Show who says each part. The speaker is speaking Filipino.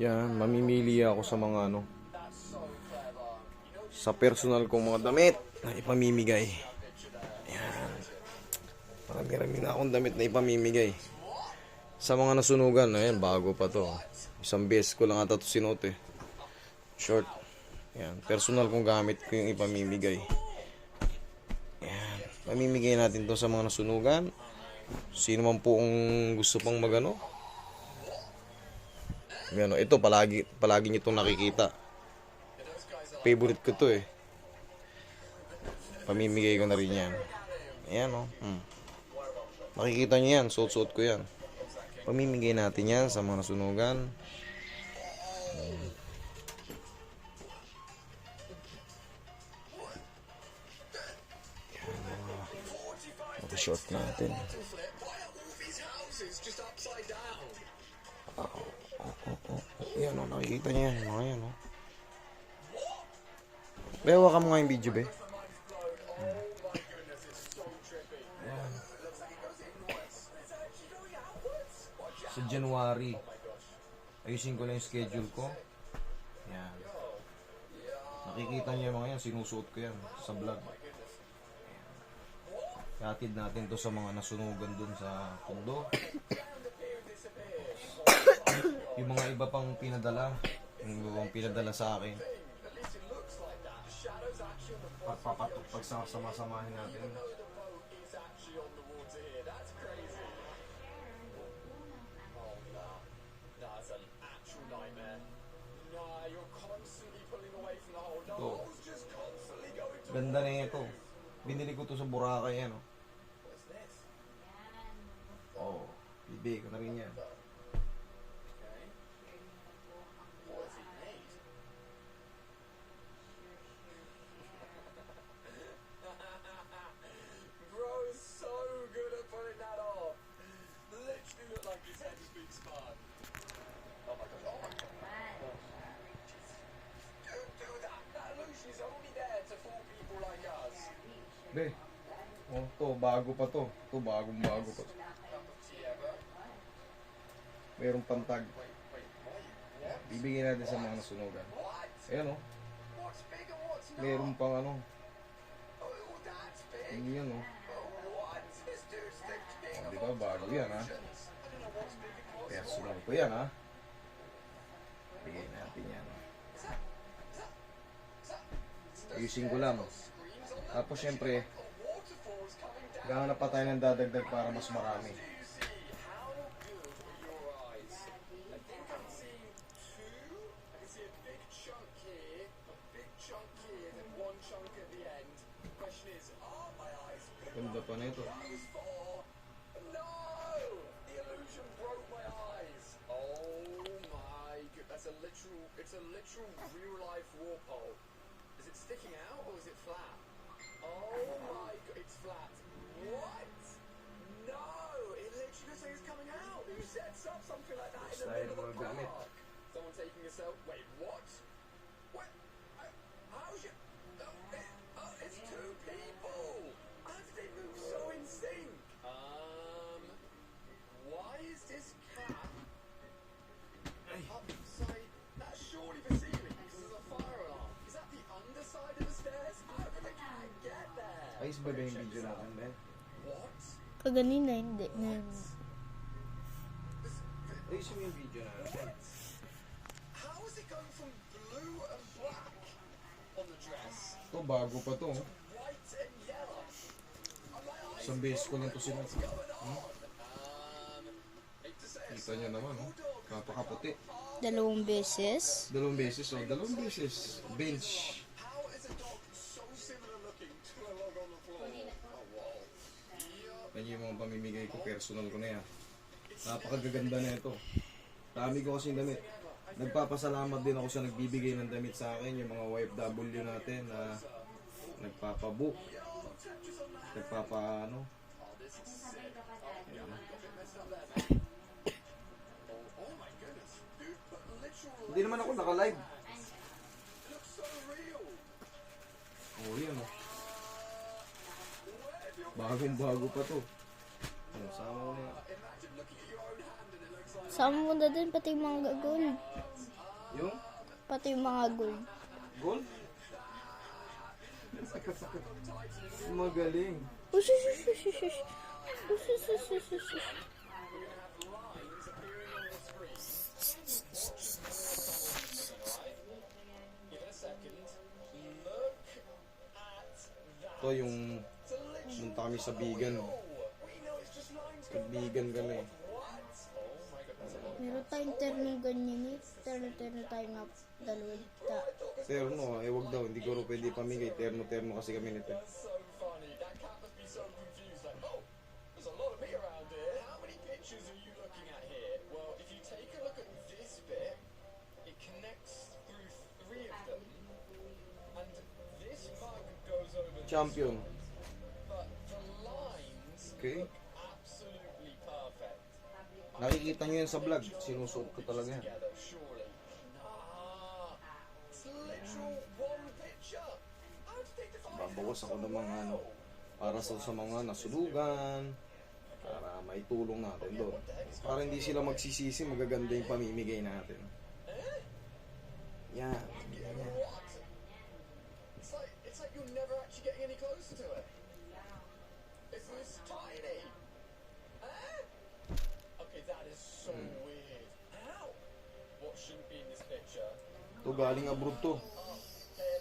Speaker 1: Yan, mamimili ako sa mga ano, sa personal kong mga damit na ipamimigay. Yan, marami-rami na akong damit na ipamimigay. Sa mga nasunugan, ayan, bago pa to. Isang beses ko lang ata ito sinuot eh. Short. Yan, personal kong gamit ko yung ipamimigay. Yan, pamimigay natin to sa mga nasunugan. Sino man po ang gusto pang magano. Yan, ito palagi niyo itong nakikita. Favorite ko to eh. Pamimigay ko na rin yan. Ayan o. Makikita niyo yan, suot-suot ko yan. Pamimigay natin yan sa mga nasunugan. Short natin. Yan o, nakikita niya yan. Mga yan o. Bewa ka mo nga yung video, be. Sa January, ayusin ko lang yung schedule ko. Yan. Nakikita niyo yung mga yan, sinusuot ko yan sa vlog. Hatid natin to sa mga nasunugan dun sa pundo. Yung mga iba pang pinadala, yung iba pang pinadala sa akin. Pagpapatok, pagsama-samahin natin. Ito. Ganda na ito. Binili ko to sa Boracay, ano. Oh, bibig ko na rin yan.
Speaker 2: Bro is so good at putting that off. Literally look like his head is being spun. Oh my god, oh my god. Don't do that. That illusion is only there to fool people like us.
Speaker 1: Be, oh, to, bago pa to. To, bagong-bago pa to. Mayroong pantag. Bibigyan natin sa mga nasunugan. Ayan o. Mayroong pang ano. Hindi yan o. Oh, di ba? Bago yan ha. Personal ko yan ha. Bigyan natin yan. Ayusin ko lang. Tapos syempre, gahanap pa tayo ng dadagdag para mas marami. Ganda pa na ito.
Speaker 2: It's a literal real life warp hole. Is it sticking out or is it flat? Oh my god, it's flat. What? No! It literally looks like it's coming out. Who sets up something like that in the middle of the park? Someone taking a selfie. Wait, what? What? How's your... it's two people! How did they move so in sync? Why is this cat upside... That's surely the ceiling because there's a fire alarm. Is that the underside of the stairs? How did the cat get there?
Speaker 1: Ayos ba yung video natin, Ben?
Speaker 2: What?
Speaker 3: Kaganina, hindi.
Speaker 1: Ayos yung video natin.
Speaker 2: How is it going from blue and black on the dress
Speaker 1: Ito, bago pa to.
Speaker 2: to white and yellow?
Speaker 1: Isang beses ko lang to sinuot.
Speaker 2: Hate to say it,
Speaker 1: Kita nyo naman, oh. Napakaputi.
Speaker 3: Dalawang beses.
Speaker 1: Dalawang beses, oh. Dalawang beses. Bench.
Speaker 2: how is a dog so similar looking to a log on the floor? Oh, wow.
Speaker 1: Yan yung mga pamimigay ko, personal ko na yan. Napakagaganda na ito. Dami ko kasing damit. Nagpapasalamat din ako sa nagbibigay ng damit sa akin, yung mga YFW natin na nagpapabook, nagpapaano. Hindi naman ako naka-live. Oh, yan oh. Bagong bago pa to. Ano, sama ko na yan.
Speaker 3: Sama mo na din pati yung mga gold.
Speaker 1: Yung
Speaker 3: Pati yung mga gold.
Speaker 1: gold? Magaling.
Speaker 3: Ush, ush, ush, ush, ush, ush. Ush, ush, ush, ush, ush, ush.
Speaker 2: Give it a second. Look at that.
Speaker 1: Ito yung punta kami sa vegan.
Speaker 2: We know it's just lines going
Speaker 1: Vegan kami.
Speaker 2: what? Oh my god, that's a lot.
Speaker 3: Meron tayong ternong ganyan eh. Terno tayo na dalawita.
Speaker 1: Terno, wag daw. Hindi ko rin pwede pamigay. Terno kasi kami nito.
Speaker 2: So funny. That cat must be so confused. Like, oh, there's a lot of me around here. How many pictures are you looking at here? Well, if you take a look at this bit, it connects through three of them. And this mug goes over this
Speaker 1: Champion.
Speaker 2: one. But the lines
Speaker 1: Okay.
Speaker 2: look absolutely perfect
Speaker 1: Nakikita nyo yan sa vlog. Sinusuot ko talaga yan.
Speaker 2: together, surely. Nah, it's literal one picture. How did they define
Speaker 1: Babawas ako ng mga ano. Para sa mga nasulugan. Para may tulong natin doon. Para hindi sila magsisisi, magaganda yung pamimigay natin. Yan.
Speaker 2: What? It's like you're never actually getting any closer to it. It's this tiny. Okay, that is so weird. How? What shouldn't be in this picture?
Speaker 1: Ito galing abroad to.